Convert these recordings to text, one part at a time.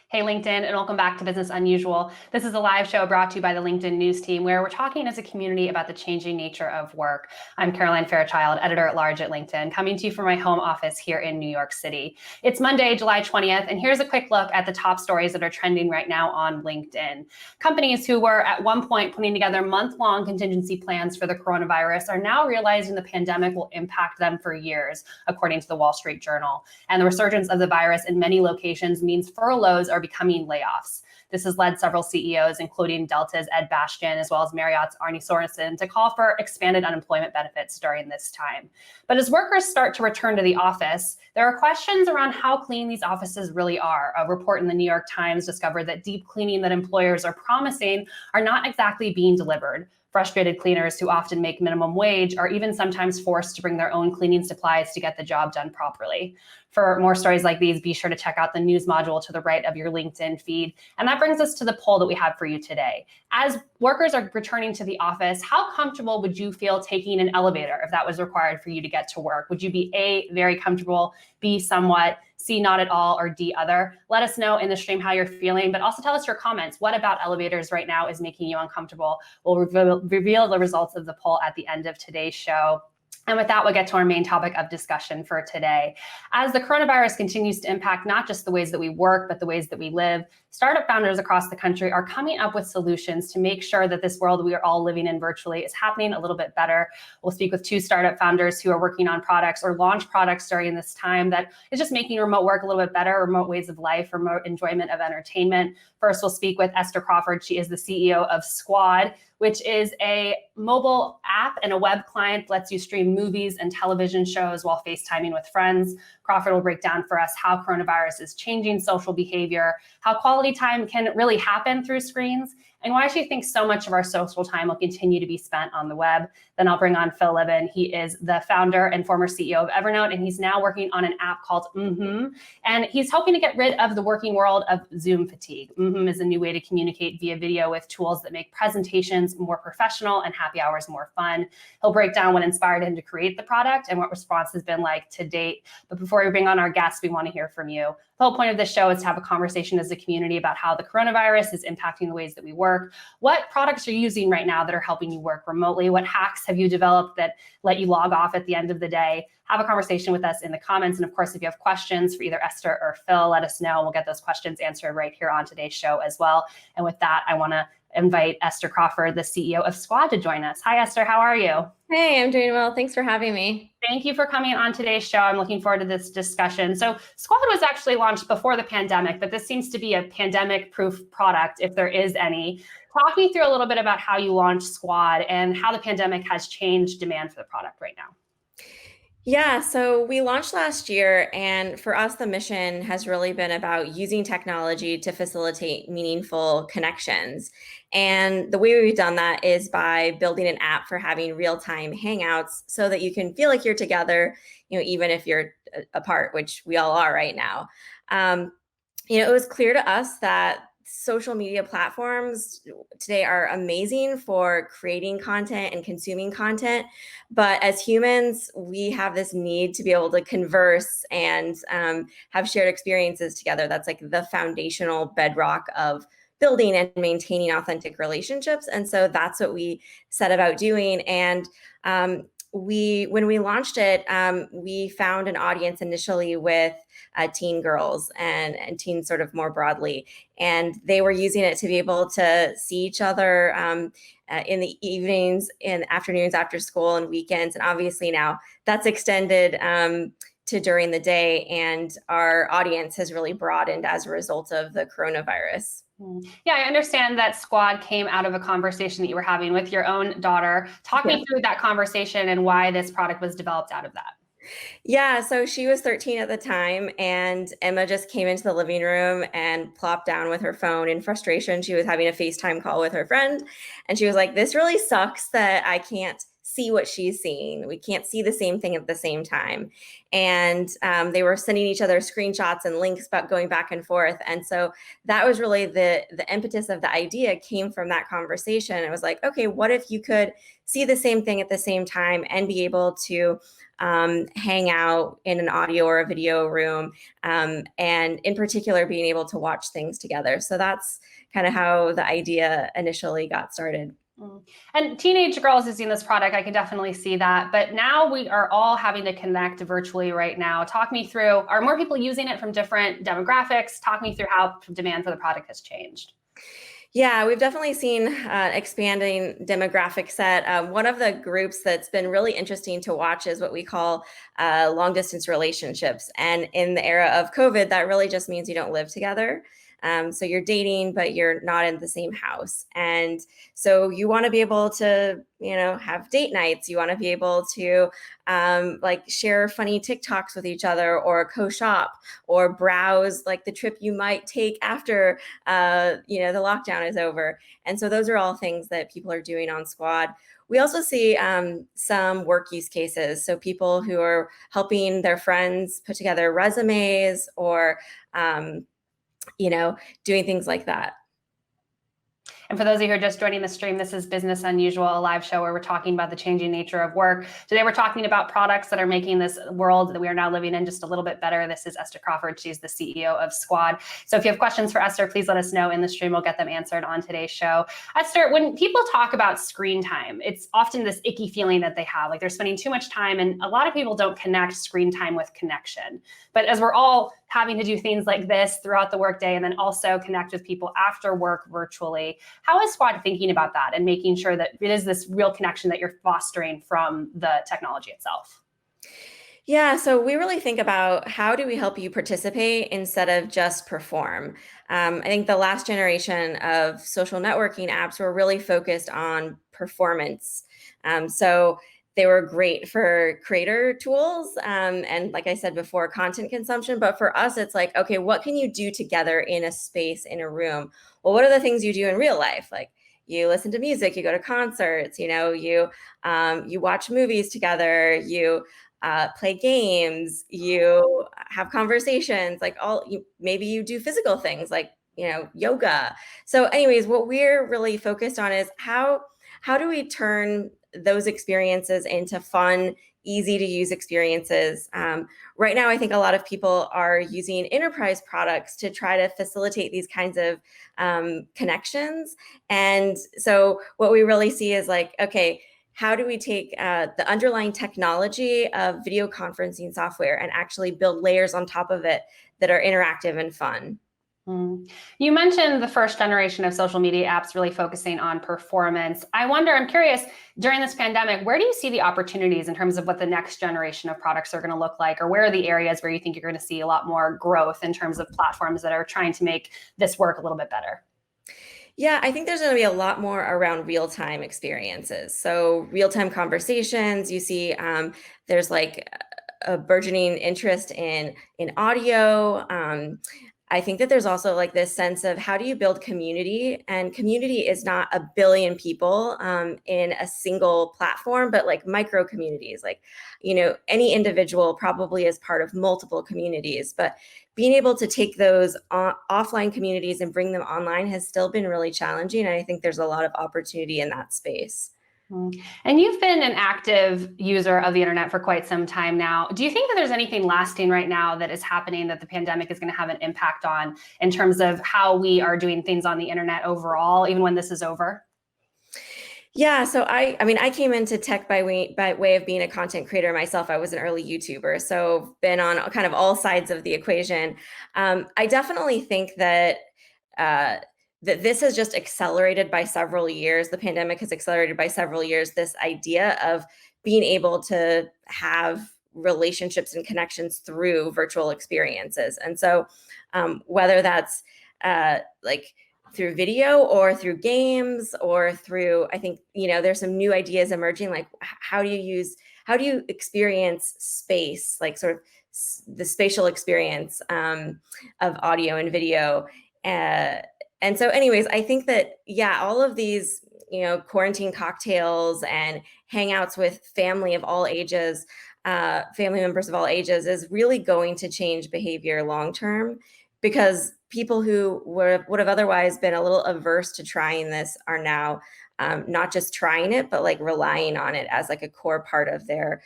Hey, LinkedIn, and welcome back to Business Unusual. This is a live show brought to you by the LinkedIn News team, where we're talking as a community about the changing nature of work. I'm Caroline Fairchild, editor-at-large at LinkedIn, coming to you from my home office here in New York City. It's Monday, July 20th, and here's a quick look at the top stories that are trending right now on LinkedIn. Companies who were at one point putting together month-long contingency plans for the coronavirus are now realizing the pandemic will impact them for years, according to the Wall Street Journal. And the resurgence of the virus in many locations means furloughs are becoming layoffs. This has led several CEOs, including Delta's Ed Bastian, as well as Marriott's Arne Sorensen, to call for expanded unemployment benefits during this time. But as workers start to return to the office, there are questions around how clean these offices really are. A report in the New York Times discovered that deep cleaning that employers are promising are not exactly being delivered. Frustrated cleaners who often make minimum wage are even sometimes forced to bring their own cleaning supplies to get the job done properly. For more stories like these, be sure to check out the news module to the right of your LinkedIn feed. And that brings us to the poll that we have for you today. As workers are returning to the office, how comfortable would you feel taking an elevator if that was required for you to get to work? Would you be A, very comfortable, B, somewhat, C, not at all, or D, other? Let us know in the stream how you're feeling, but also tell us your comments. What about elevators right now is making you uncomfortable? We'll reveal the results of the poll at the end of today's show. And with that, we'll get to our main topic of discussion for today. As the coronavirus continues to impact not just the ways that we work, but the ways that we live, startup founders across the country are coming up with solutions to make sure that this world we are all living in virtually is happening a little bit better. We'll speak with two startup founders who are working on products or launch products during this time that is just making remote work a little bit better, remote ways of life, remote enjoyment of entertainment. First, we'll speak with Esther Crawford. She is the CEO of Squad, which is a mobile app and a web client that lets you stream movies and television shows while FaceTiming with friends. Crawford will break down for us how coronavirus is changing social behavior, how quality time can really happen through screens, and why she thinks so much of our social time will continue to be spent on the web. Then I'll bring on Phil Libin. He is the founder and former CEO of Evernote, and he's now working on an app called and he's hoping to get rid of the working world of Zoom fatigue. Is a new way to communicate via video with tools that make presentations more professional and happy hours more fun. He'll break down what inspired him to create the product and what response has been like to date. But before we bring on our guests, we want to hear from you. The whole point of this show is to have a conversation as a community about how the coronavirus is impacting the ways that we work. What products are you using right now that are helping you work remotely? What hacks have you developed that let you log off at the end of the day? Have a conversation with us in the comments. And of course, if you have questions for either Esther or Phil, let us know. We'll get those questions answered right here on today's show as well. And with that, I want to invite Esther Crawford, the CEO of Squad, to join us. Hi, Esther. How are you? Hey, I'm doing well. Thanks for having me. Thank you for coming on today's show. I'm looking forward to this discussion. So Squad was actually launched before the pandemic, but this seems to be a pandemic-proof product, if there is any. Talk me through a little bit about how you launched Squad and how the pandemic has changed demand for the product right now. Yeah, so we launched last year, and for us, the mission has really been about using technology to facilitate meaningful connections. And the way we've done that is by building an app for having real-time hangouts so that you can feel like you're together, even if you're apart, which we all are right now. It was clear to us that social media platforms today are amazing for creating content and consuming content. But as humans, we have this need to be able to converse and have shared experiences together. That's like the foundational bedrock of building and maintaining authentic relationships. And so that's what we set about doing. And when we launched it, we found an audience initially with teen girls and teens sort of more broadly. And they were using it to be able to see each other in the evenings and afternoons after school and weekends. And obviously now that's extended to during the day. And our audience has really broadened as a result of the coronavirus. Yeah, I understand that Squad came out of a conversation that you were having with your own daughter. Talk me through that conversation and why this product was developed out of that. Yeah, so she was 13 at the time, and Emma just came into the living room and plopped down with her phone in frustration. She was having a FaceTime call with her friend, and she was like, "This really sucks that I can't see what she's seeing. We can't see the same thing at the same time. And they were sending each other screenshots and links about going back and forth. And so that was really the impetus of the idea came from that conversation. It was like, okay, what if you could see the same thing at the same time and be able to hang out in an audio or a video room, and in particular, being able to watch things together. So that's kind of how the idea initially got started. And teenage girls using this product, I can definitely see that. But now we are all having to connect virtually right now. Talk me through, are more people using it from different demographics? Talk me through how demand for the product has changed. Yeah, we've definitely seen expanding demographic set. One of the groups that's been really interesting to watch is what we call long distance relationships. And in the era of COVID, that really just means you don't live together. So you're dating, but you're not in the same house. And so you want to be able to, have date nights. You want to be able to like share funny TikToks with each other, or co-shop, or browse like the trip you might take after, the lockdown is over. And so those are all things that people are doing on Squad. We also see some work use cases. So people who are helping their friends put together resumes, or doing things like that. And for those of you who are just joining the stream, this is Business Unusual, a live show where we're talking about the changing nature of work. Today, we're talking about products that are making this world that we are now living in just a little bit better. This is Esther Crawford. She's the CEO of Squad. So if you have questions for Esther, please let us know in the stream. We'll get them answered on today's show. Esther, when people talk about screen time, it's often this icky feeling that they have, like they're spending too much time, and a lot of people don't connect screen time with connection. But as we're all having to do things like this throughout the workday, and then also connect with people after work virtually, how is Squad thinking about that and making sure that it is this real connection that you're fostering from the technology itself? Yeah, so we really think about how do we help you participate instead of just perform. I think the last generation of social networking apps were really focused on performance. So they were great for creator tools, and like I said before, content consumption. But for us, it's like, okay, what can you do together in a space, in a room? Well, what are the things you do in real life? Like you listen to music, you go to concerts, you watch movies together, you play games, you have conversations, maybe you do physical things like yoga. So anyways, what we're really focused on is how do we turn those experiences into fun, easy to use experiences. Right now, I think a lot of people are using enterprise products to try to facilitate these kinds of connections. And so what we really see is like, okay, how do we take the underlying technology of video conferencing software and actually build layers on top of it that are interactive and fun? You mentioned the first generation of social media apps really focusing on performance. I'm curious, during this pandemic, where do you see the opportunities in terms of what the next generation of products are going to look like? Or where are the areas where you think you're going to see a lot more growth in terms of platforms that are trying to make this work a little bit better? Yeah, I think there's going to be a lot more around real-time experiences. So real-time conversations, you see there's like a burgeoning interest in audio. I think that there's also like this sense of how do you build community, and community is not a billion people in a single platform, but like micro communities, like, any individual probably is part of multiple communities, but being able to take those offline communities and bring them online has still been really challenging. And I think there's a lot of opportunity in that space. And you've been an active user of the internet for quite some time now. Do you think that there's anything lasting right now that is happening that the pandemic is going to have an impact on in terms of how we are doing things on the internet overall, even when this is over? Yeah, so I came into tech by way of being a content creator myself. I was an early YouTuber, so been on kind of all sides of the equation. I definitely think that that this has just accelerated by several years. The pandemic has accelerated by several years this idea of being able to have relationships and connections through virtual experiences. And so whether that's like through video or through games or through, I think, there's some new ideas emerging, like how do you experience space, like sort of the spatial experience of audio and video. And so anyways, I think that, yeah, all of these quarantine cocktails and hangouts with family of all ages, family members of all ages, is really going to change behavior long term, because people who would have otherwise been a little averse to trying this are now not just trying it, but like relying on it as like a core part of their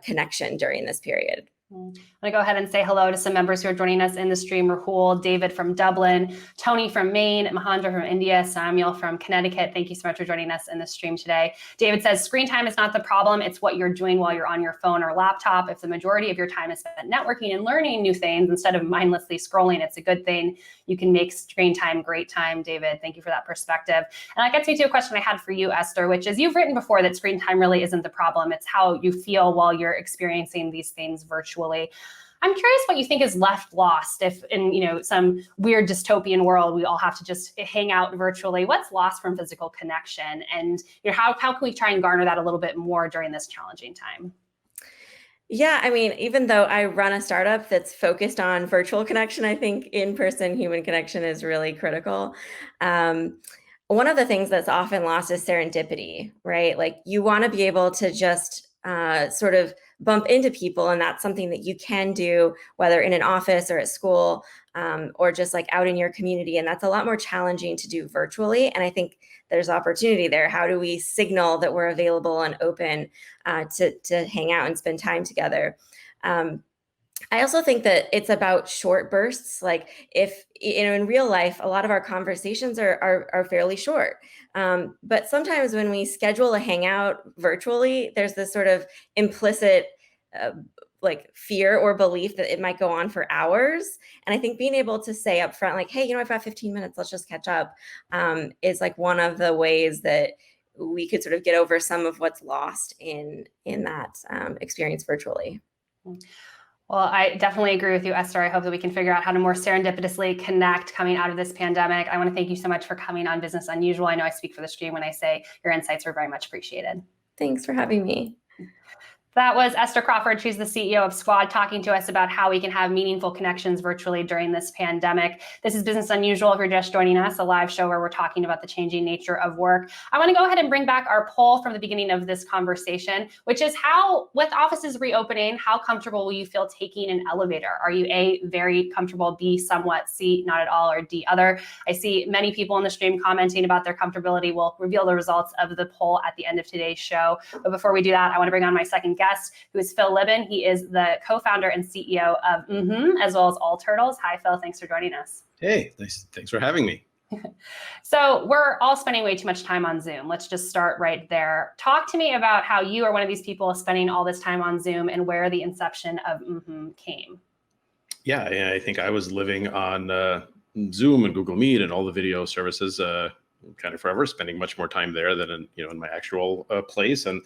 connection during this period. I'm going to go ahead and say hello to some members who are joining us in the stream. Rahul, David from Dublin, Tony from Maine, Mahendra from India, Samuel from Connecticut. Thank you so much for joining us in the stream today. David says, screen time is not the problem. It's what you're doing while you're on your phone or laptop. If the majority of your time is spent networking and learning new things instead of mindlessly scrolling, it's a good thing. You can make screen time great time, David. Thank you for that perspective. And that gets me to a question I had for you, Esther, which is, you've written before that screen time really isn't the problem. It's how you feel while you're experiencing these things virtually. I'm curious what you think is left lost if in some weird dystopian world we all have to just hang out virtually. What's lost from physical connection, and how can we try and garner that a little bit more during this challenging time? Yeah, I mean, even though I run a startup that's focused on virtual connection, I think in-person human connection is really critical. One of the things that's often lost is serendipity, right? Like, you want to be able to just sort of bump into people, and that's something that you can do, whether in an office or at school, or just like out in your community. And that's a lot more challenging to do virtually. And I think there's opportunity there. How do we signal that we're available and open to hang out and spend time together? I also think that it's about short bursts. Like, if in real life, a lot of our conversations are fairly short. But sometimes when we schedule a hangout virtually, there's this sort of implicit like fear or belief that it might go on for hours. And I think being able to say up front, like, hey, I've got 15 minutes, let's just catch up, is like one of the ways that we could sort of get over some of what's lost in that experience virtually. Well, I definitely agree with you, Esther. I hope that we can figure out how to more serendipitously connect coming out of this pandemic. I want to thank you so much for coming on Business Unusual. I know I speak for the stream when I say your insights were very much appreciated. Thanks for having me. That was Esther Crawford. She's the CEO of Squad, talking to us about how we can have meaningful connections virtually during this pandemic. This is Business Unusual. If you're just joining us, a live show where we're talking about the changing nature of work. I want to go ahead and bring back our poll from the beginning of this conversation, which is, how, with offices reopening, how comfortable will you feel taking an elevator? Are you A, very comfortable, B, somewhat, C, not at all, or D, other? I see many people in the stream commenting about their comfortability. We'll reveal the results of the poll at the end of today's show. But before we do that, I want to bring on my second guest, who is Phil Libben. He is the co-founder and CEO of as well as All Turtles. Hi, Phil. Thanks for joining us. Hey, thanks for having me. So we're all spending way too much time on Zoom. Let's just start right there. Talk to me about how you are one of these people spending all this time on Zoom, and where the inception of came. Yeah, I think I was living on Zoom and Google Meet and all the video services kind of forever, spending much more time there than in my actual place. And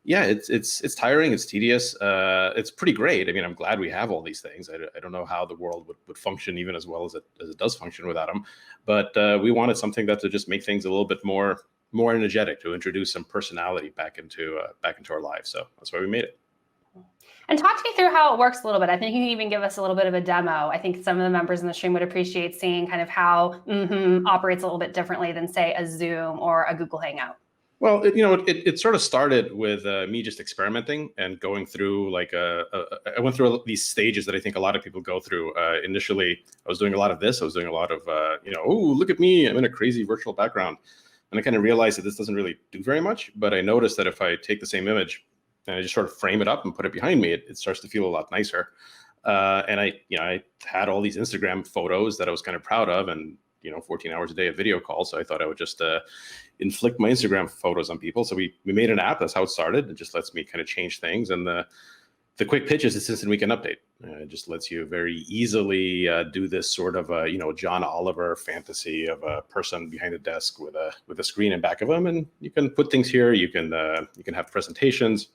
yeah, it's tiring, it's tedious, it's pretty great. I mean, I'm glad we have all these things. I don't know how the world would function even as well as it does function without them. But we wanted something that to just make things a little bit more energetic, to introduce some personality back into our lives. So that's why we made it. And talk to me through how it works a little bit. I think you can even give us a little bit of a demo. I think some of the members in the stream would appreciate seeing kind of how operates a little bit differently than, say, a Zoom or a Google Hangout. Well, it sort of started with me just experimenting and going through I went through these stages that I think a lot of people go through. Initially, I was doing a lot of this. I was doing a lot of, oh, look at me, I'm in a crazy virtual background. And I kind of realized that this doesn't really do very much. But I noticed that if I take the same image and I just sort of frame it up and put it behind me, it starts to feel a lot nicer. And I had all these Instagram photos that I was kind of proud of, and 14 hours a day of video calls. So I thought I would just inflict my Instagram photos on people. So we made an app. That's how it started. It just lets me kind of change things. And the quick pitch is it's instant weekend update. It just lets you very easily do this sort of John Oliver fantasy of a person behind a desk with a screen in back of them, and you can put things here. You can have presentations,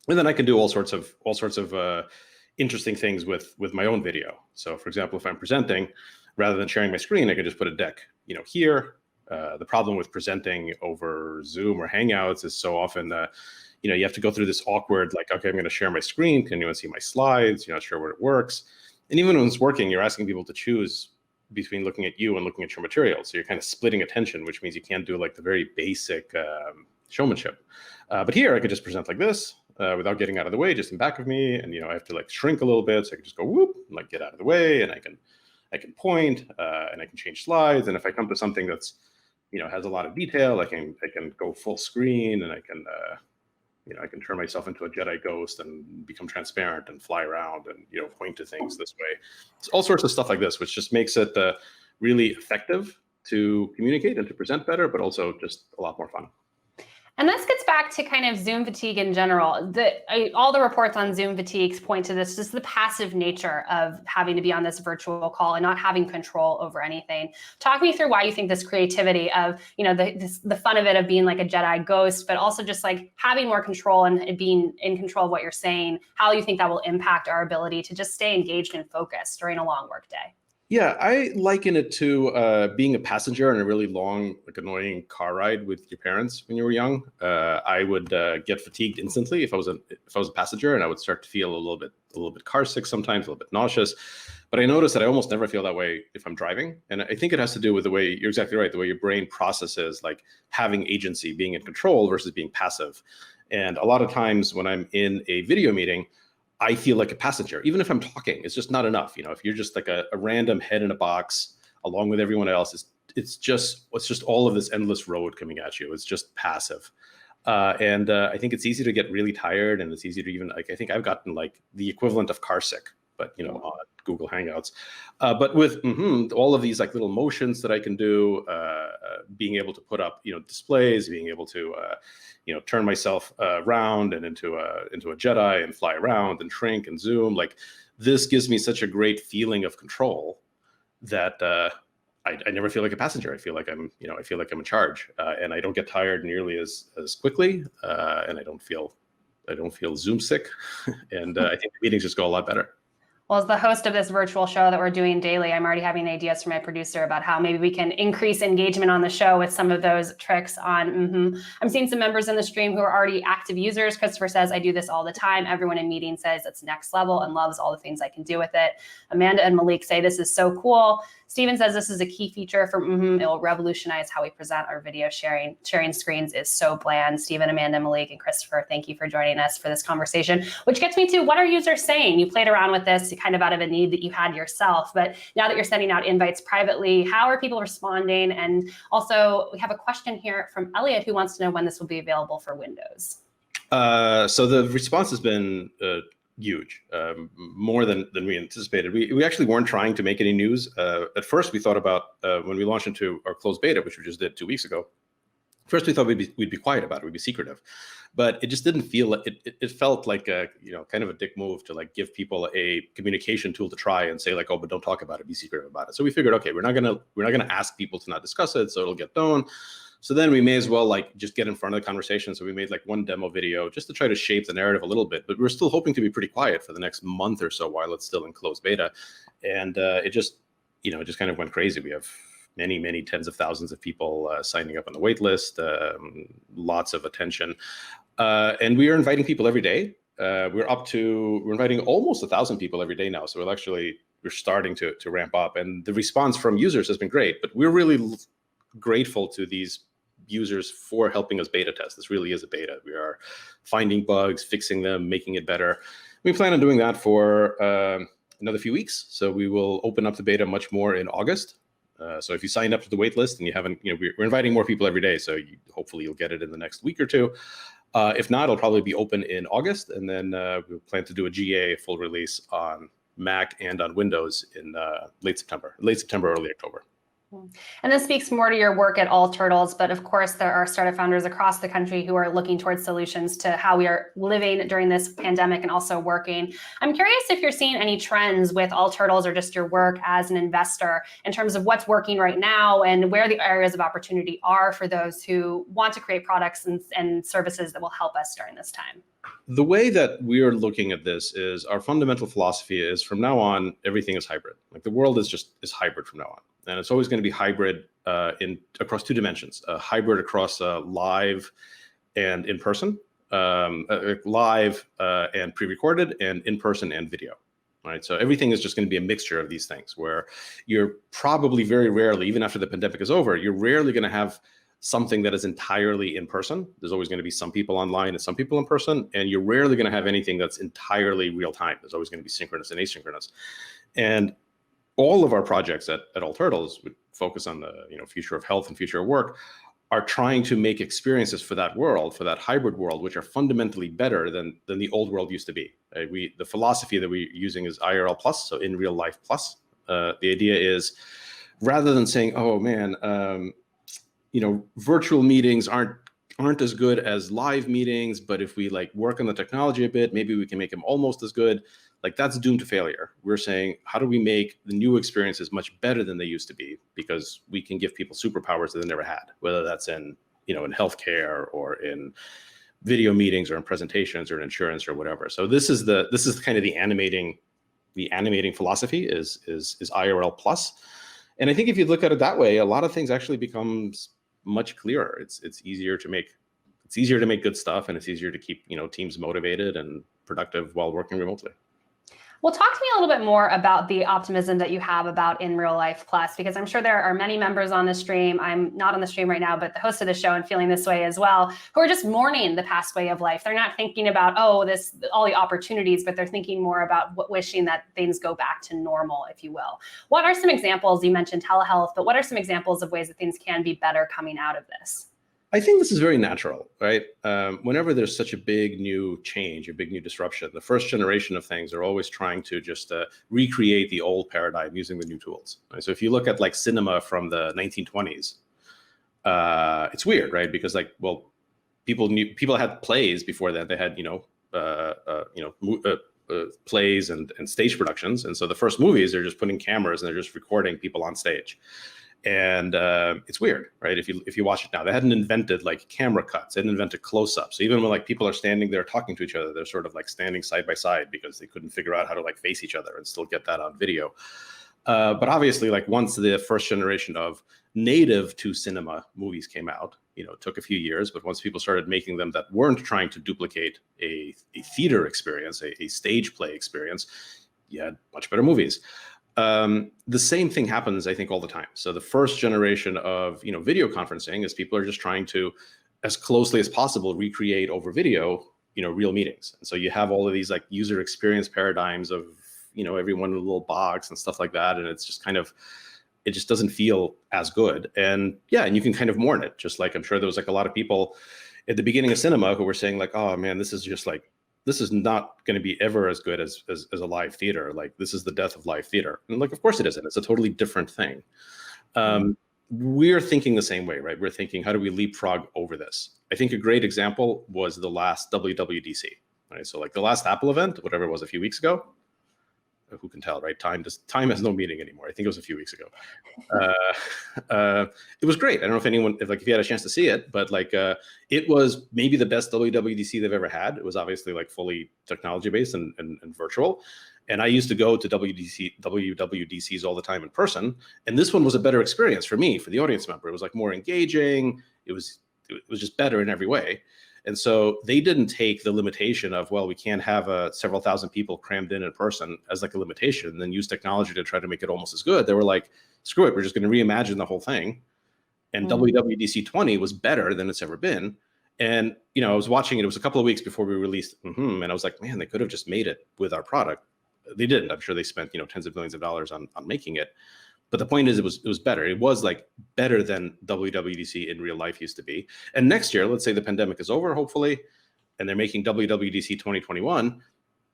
and then I can do all sorts of interesting things with my own video. So, for example, if I'm presenting, rather than sharing my screen, I can just put a deck, here. The problem with presenting over Zoom or Hangouts is so often, you have to go through this awkward, like, okay, I'm going to share my screen. Can anyone see my slides? You're not sure where it works. And even when it's working, you're asking people to choose between looking at you and looking at your material. So you're kind of splitting attention, which means you can't do like the very basic showmanship. But here I could just present like this without getting out of the way, just in back of me. And, I have to like shrink a little bit. So I can just go whoop, and like get out of the way, and I can point and I can change slides. And if I come to something that's, has a lot of detail, I can go full screen, and I can turn myself into a Jedi ghost and become transparent and fly around and, point to things this way. It's all sorts of stuff like this, which just makes it really effective to communicate and to present better, but also just a lot more fun. And this gets back to kind of Zoom fatigue in general. All the reports on Zoom fatigues point to this, just the passive nature of having to be on this virtual call and not having control over anything. Talk me through why you think this creativity of, the fun of it, of being like a Jedi ghost, but also just like having more control and being in control of what you're saying, how you think that will impact our ability to just stay engaged and focused during a long work day. Yeah, I liken it to being a passenger in a really long, like annoying car ride with your parents when you were young. I would get fatigued instantly if I was a passenger, and I would start to feel a little bit car sick sometimes, a little bit nauseous. But I noticed that I almost never feel that way if I'm driving, and I think it has to do with the way, you're exactly right, the way your brain processes like having agency, being in control versus being passive. And a lot of times when I'm in a video meeting, I feel like a passenger, even if I'm talking. It's just not enough. If you're just like a random head in a box along with everyone else, it's just all of this endless road coming at you. It's just passive. And I think it's easy to get really tired, and it's easy to even, like, I think I've gotten like the equivalent of car sick, but on Google Hangouts. But with all of these like little motions that I can do, being able to put up displays, being able to turn myself around and into a Jedi and fly around and shrink and zoom, like this gives me such a great feeling of control that I never feel like a passenger. I feel like I'm in charge, and I don't get tired nearly as quickly, and I don't feel Zoom sick, and I think the meetings just go a lot better. Well, as the host of this virtual show that we're doing daily, I'm already having ideas from my producer about how maybe we can increase engagement on the show with some of those tricks on. I'm seeing some members in the stream who are already active users. Christopher says, I do this all the time. Everyone in meetings says it's next level and loves all the things I can do with it. Amanda and Malik say this is so cool. Steven says this is a key feature for It will revolutionize how we present our video sharing. Sharing screens is so bland. Steven, Amanda, Malik, and Christopher, thank you for joining us for this conversation, which gets me to what are users saying? You played around with this kind of out of a need that you had yourself, but now that you're sending out invites privately, how are people responding? And also we have a question here from Elliot who wants to know when this will be available for Windows. So the response has been huge, more than we anticipated. We actually weren't trying to make any news. At first, we thought about when we launched into our closed beta, which we just did 2 weeks ago. First, we thought we'd be quiet about it, we'd be secretive, but it just didn't feel like it felt like a kind of a dick move to like give people a communication tool to try and say like, oh, but don't talk about it, be secretive about it. So we figured, okay, we're not gonna ask people to not discuss it, so it'll get known. So then we may as well like just get in front of the conversation. So we made like one demo video just to try to shape the narrative a little bit, but we're still hoping to be pretty quiet for the next month or so while it's still in closed beta. And it just kind of went crazy. We have many tens of thousands of people signing up on the wait list, lots of attention. And we are inviting people every day. We're inviting almost 1,000 people every day now. So we're starting to ramp up, and the response from users has been great, but we're really grateful to these users for helping us beta test. This really is a beta. We are finding bugs, fixing them, making it better. We plan on doing that for another few weeks. So we will open up the beta much more in August. So if you signed up to the wait list and you haven't, we're inviting more people every day. So hopefully you'll get it in the next week or two. If not, it'll probably be open in August. And then we'll plan to do a GA full release on Mac and on Windows in late September, early October. And this speaks more to your work at All Turtles, but of course there are startup founders across the country who are looking towards solutions to how we are living during this pandemic and also working. I'm curious if you're seeing any trends with All Turtles or just your work as an investor in terms of what's working right now and where the areas of opportunity are for those who want to create products and services that will help us during this time. The way that we are looking at this is our fundamental philosophy is from now on, everything is hybrid. Like the world is hybrid from now on. And it's always going to be hybrid across two dimensions, hybrid across live and in-person, live and pre-recorded, and in-person and video. right? So everything is just going to be a mixture of these things where you're probably very rarely, even after the pandemic is over, you're rarely going to have something that is entirely in person. There's always going to be some people online and some people in person, and you're rarely going to have anything that's entirely real time. There's always going to be synchronous and asynchronous. And all of our projects at All Turtles would focus on the future of health and future of work, are trying to make experiences for that world, for that hybrid world, which are fundamentally better than the old world used to be. The philosophy that we're using is IRL plus, so in real life plus. The idea is, rather than saying, oh man, virtual meetings aren't as good as live meetings, but if we like work on the technology a bit, maybe we can make them almost as good. Like that's doomed to failure. We're saying, how do we make the new experiences much better than they used to be? Because we can give people superpowers that they never had, whether that's in healthcare or in video meetings or in presentations or in insurance or whatever. So this is kind of the animating philosophy is IRL plus. And I think if you look at it that way, a lot of things actually becomes much clearer. It's easier to make good stuff, and it's easier to keep teams motivated and productive while working remotely. Well, talk to me a little bit more about the optimism that you have about In Real Life Plus, because I'm sure there are many members on the stream. I'm not on the stream right now, but the host of the show and feeling this way as well, who are just mourning the past way of life. They're not thinking about, all the opportunities, but they're thinking more about wishing that things go back to normal, if you will. What are some examples? You mentioned telehealth, but what are some examples of ways that things can be better coming out of this? I think this is very natural, right? Whenever there's such a big new change, a big new disruption, the first generation of things are always trying to just recreate the old paradigm using the new tools. Right? So if you look at like cinema from the 1920s, it's weird, right? Because people had plays before that. They had plays and stage productions, and so the first movies are just putting cameras and they're just recording people on stage. And it's weird, right? If you watch it now, they hadn't invented like camera cuts, they hadn't invented close-ups. So even when like people are standing there talking to each other, they're sort of like standing side by side because they couldn't figure out how to like face each other and still get that on video. But obviously, like once the first generation of native to cinema movies came out, it took a few years, but once people started making them that weren't trying to duplicate a theater experience, a stage play experience, you had much better movies. The same thing happens, I think, all the time. So the first generation of video conferencing is people are just trying to, as closely as possible, recreate over video, real meetings. And so you have all of these like user experience paradigms of everyone in a little box and stuff like that, and it's just it just doesn't feel as good. And and you can kind of mourn it. Just like I'm sure there was like a lot of people at the beginning of cinema who were saying like, oh man, this is not going to be ever as good as a live theater. Like this is the death of live theater. And like, of course it isn't. It's a totally different thing. We're thinking the same way, right? We're thinking, how do we leapfrog over this? I think a great example was the last WWDC, right? So like the last Apple event, whatever it was a few weeks ago, who can tell, right? Time has no meaning anymore. I think it was a few weeks ago. It was great. I don't know if you had a chance to see it, but like it was maybe the best WWDC they've ever had. It was obviously like fully technology based and virtual. And I used to go to WWDCs all the time in person. And this one was a better experience for me, for the audience member. It was like more engaging. It was just better in every way. And so they didn't take the limitation of, well, we can't have several thousand people crammed in person as like a limitation and then use technology to try to make it almost as good. They were like, screw it, we're just going to reimagine the whole thing. And WWDC 20 was better than it's ever been. And, I was watching it. It was a couple of weeks before we released, and I was like, man, they could have just made it with our product. They didn't. I'm sure they spent, tens of millions of dollars on making it. But the point is, it was better. It was like better than WWDC in real life used to be. And next year, let's say the pandemic is over, hopefully, and they're making WWDC 2021,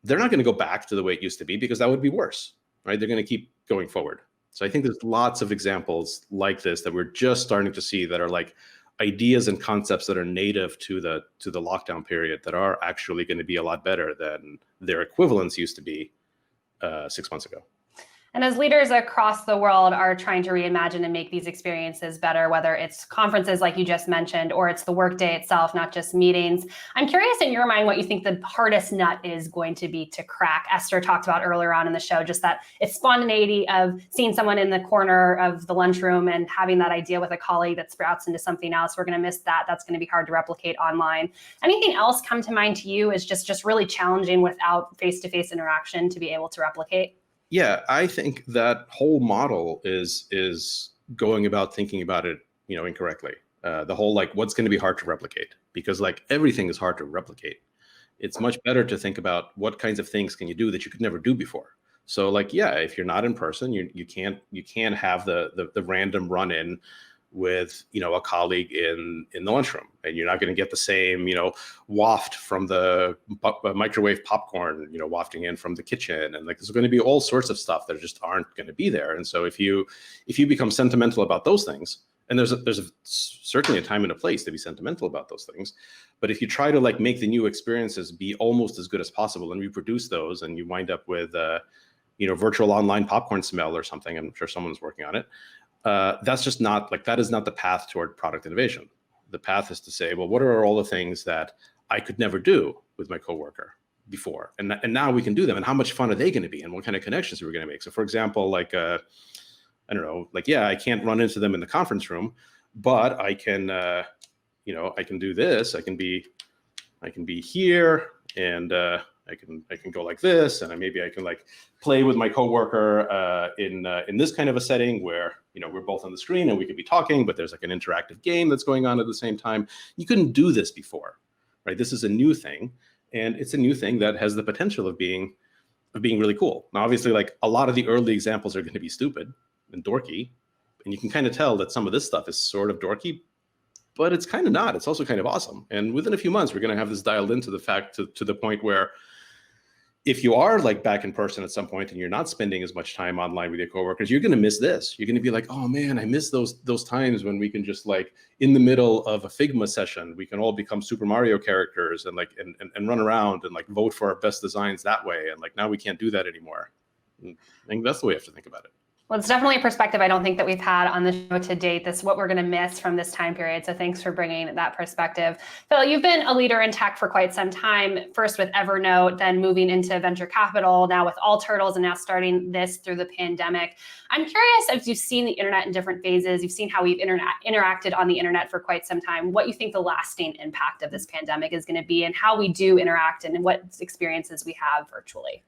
they're not going to go back to the way it used to be because that would be worse, right? They're going to keep going forward. So I think there's lots of examples like this that we're just starting to see that are like ideas and concepts that are native to the lockdown period that are actually going to be a lot better than their equivalents used to be 6 months ago. And as leaders across the world are trying to reimagine and make these experiences better, whether it's conferences like you just mentioned, or it's the workday itself, not just meetings, I'm curious in your mind what you think the hardest nut is going to be to crack. Esther talked about earlier on in the show, just that it's spontaneity of seeing someone in the corner of the lunchroom and having that idea with a colleague that sprouts into something else. We're going to miss that. That's going to be hard to replicate online. Anything else come to mind to you is just really challenging without face-to-face interaction to be able to replicate? Yeah, I think that whole model is going about thinking about it, incorrectly. The whole like what's going to be hard to replicate, because like everything is hard to replicate. It's much better to think about what kinds of things can you do that you could never do before. So like, yeah, if you're not in person, you can't have the random run-in with a colleague in the lunchroom, and you're not going to get the same waft from the microwave popcorn wafting in from the kitchen, and like there's going to be all sorts of stuff that just aren't going to be there. And so if you become sentimental about those things, and there's certainly a time and a place to be sentimental about those things, but if you try to like make the new experiences be almost as good as possible and reproduce those, and you wind up with virtual online popcorn smell or something, I'm sure someone's working on it. That's just not that is not the path toward product innovation. The path is to say, well, what are all the things that I could never do with my coworker before, and now we can do them, and how much fun are they going to be, and what kind of connections are we going to make? So, for example, I don't know, I can't run into them in the conference room, but I can, I can do this. I can be here, and I can go like this, and maybe I can like play with my coworker in this kind of a setting where we're both on the screen and we could be talking, but there's like an interactive game that's going on at the same time. You couldn't do this before, right? This is a new thing, and it's a new thing that has the potential of being really cool. Now, obviously, like a lot of the early examples are going to be stupid and dorky, and you can kind of tell that some of this stuff is sort of dorky, but it's kind of not. It's also kind of awesome. And within a few months, we're going to have this dialed into the fact to the point where if you are like back in person at some point and you're not spending as much time online with your coworkers, you're going to miss this. You're going to be like, oh man, I miss those times when we can just like in the middle of a Figma session, we can all become Super Mario characters and like and run around and like vote for our best designs that way. And like now we can't do that anymore. And I think that's the way you have to think about it. Well, it's definitely a perspective I don't think that we've had on the show to date. This is what we're going to miss from this time period. So thanks for bringing that perspective. Phil, you've been a leader in tech for quite some time, first with Evernote, then moving into venture capital, now with All Turtles, and now starting this through the pandemic. I'm curious, as you've seen the internet in different phases, you've seen how we've interacted on the internet for quite some time, what you think the lasting impact of this pandemic is going to be and how we do interact and what experiences we have virtually.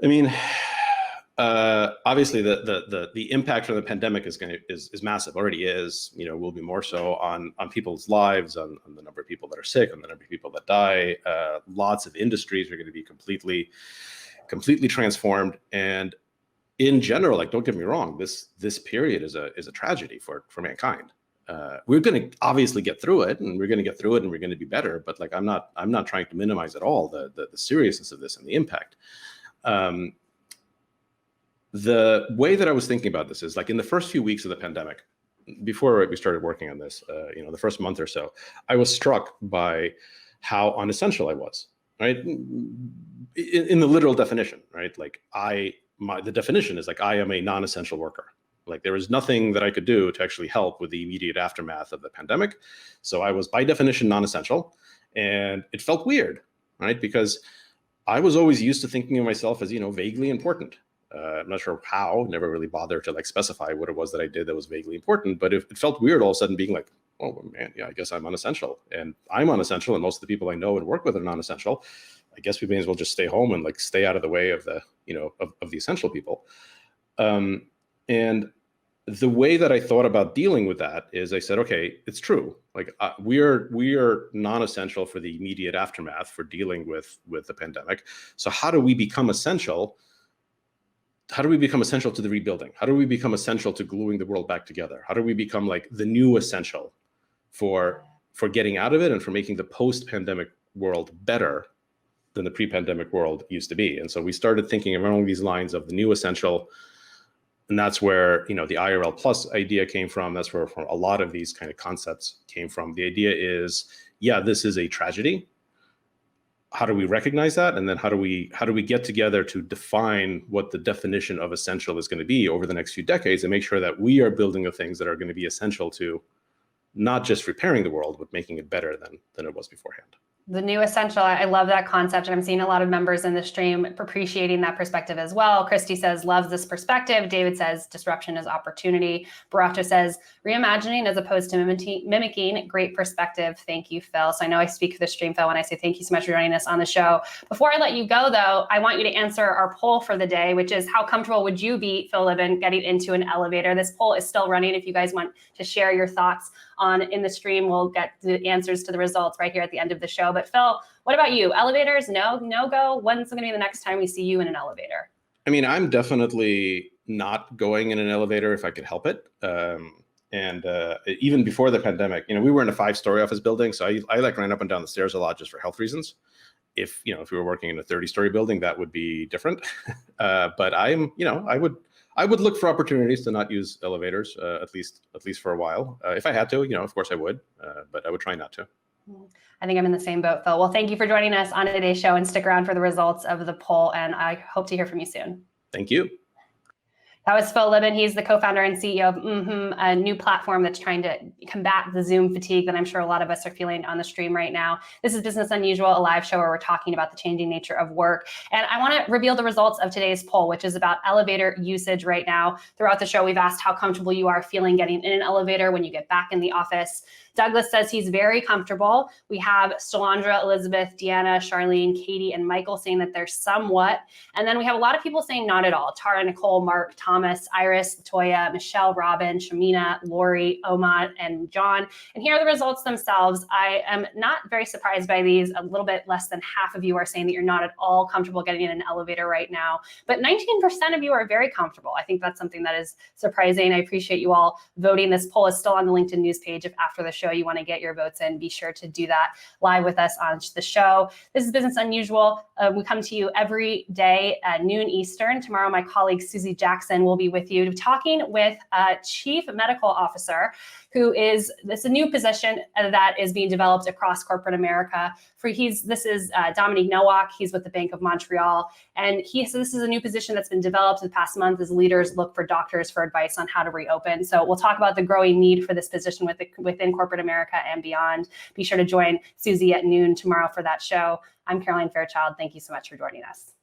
I mean, obviously the impact from the pandemic is massive, already is, will be more so on people's lives, on the number of people that are sick, on the number of people that die. Lots of industries are going to be completely transformed. And in general, like, don't get me wrong, this period is a tragedy for mankind. We're going to obviously get through it, and we're going to get through it, and we're going to be better. But like, I'm not trying to minimize at all the seriousness of this and the impact. The way that I was thinking about this is like in the first few weeks of the pandemic, before we started working on this, the first month or so, I was struck by how unessential I was, right? In the literal definition, right? Like the definition is like, I am a non-essential worker. Like there was nothing that I could do to actually help with the immediate aftermath of the pandemic. So I was by definition non-essential, and it felt weird, right? Because I was always used to thinking of myself as, vaguely important. I'm not sure how, never really bothered to like specify what it was that I did that was vaguely important, but it felt weird all of a sudden being like, oh man, yeah, I guess I'm unessential, and I'm unessential, and most of the people I know and work with are non-essential. I guess we may as well just stay home and like stay out of the way of the, of the essential people. And the way that I thought about dealing with that is I said, okay, it's true. Like we are non-essential for the immediate aftermath for dealing with the pandemic. So how do we become essential? How do we become essential to the rebuilding? How do we become essential to gluing the world back together? How do we become like the new essential for getting out of it and for making the post-pandemic world better than the pre-pandemic world used to be? And so we started thinking along these lines of the new essential. And that's where, the IRL Plus idea came from. That's where a lot of these kind of concepts came from. The idea is, yeah, this is a tragedy, how do we recognize that? And then how do we get together to define what the definition of essential is going to be over the next few decades, and make sure that we are building the things that are going to be essential to not just repairing the world, but making it better than it was beforehand. The new essential, I love that concept. And I'm seeing a lot of members in the stream appreciating that perspective as well. Christy says, loves this perspective. David says, disruption is opportunity. Baracha says, reimagining as opposed to mimicking. Great perspective. Thank you, Phil. So I know I speak for the stream, Phil, when I say thank you so much for joining us on the show. Before I let you go, though, I want you to answer our poll for the day, which is how comfortable would you be, Phil Libin, getting into an elevator? This poll is still running. If you guys want to share your thoughts in the stream, we'll get the answers to the results right here at the end of the show. But Phil, what about you? Elevators, no go? When's going to be the next time we see you in an elevator? I mean, I'm definitely not going in an elevator if I could help it. And even before the pandemic, we were in a 5-story office building, so I like ran up and down the stairs a lot just for health reasons. If we were working in a 30-story building, that would be different. But I would look for opportunities to not use elevators, at least for a while. If I had to, of course I would, but I would try not to. I think I'm in the same boat, Phil. Well, thank you for joining us on today's show, and stick around for the results of the poll, and I hope to hear from you soon. Thank you. That was Phil Libin. He's the co-founder and CEO of a new platform that's trying to combat the Zoom fatigue that I'm sure a lot of us are feeling on the stream right now. This is Business Unusual, a live show where we're talking about the changing nature of work. And I want to reveal the results of today's poll, which is about elevator usage right now. Throughout the show, we've asked how comfortable you are feeling getting in an elevator when you get back in the office. Douglas says he's very comfortable. We have Stolandra, Elizabeth, Deanna, Charlene, Katie, and Michael saying that they're somewhat. And then we have a lot of people saying not at all. Tara, Nicole, Mark, Thomas, Iris, Latoya, Michelle, Robin, Shamina, Lori, Omad, and John. And here are the results themselves. I am not very surprised by these. A little bit less than half of you are saying that you're not at all comfortable getting in an elevator right now. But 19% of you are very comfortable. I think that's something that is surprising. I appreciate you all voting. This poll is still on the LinkedIn news page. If after the show you want to get your votes in, be sure to do that live with us on the show. This is Business Unusual. We come to you every day at noon Eastern. Tomorrow, my colleague Susie Jackson will be with you talking with Chief Medical Officer, who is a new position that is being developed across corporate America. This is Dominique Nowak. He's with the Bank of Montreal, and this is a new position that's been developed the past month as leaders look for doctors for advice on how to reopen. So we'll talk about the growing need for this position within corporate America and beyond. Be sure to join Susie at noon tomorrow for that show. I'm Caroline Fairchild. Thank you so much for joining us.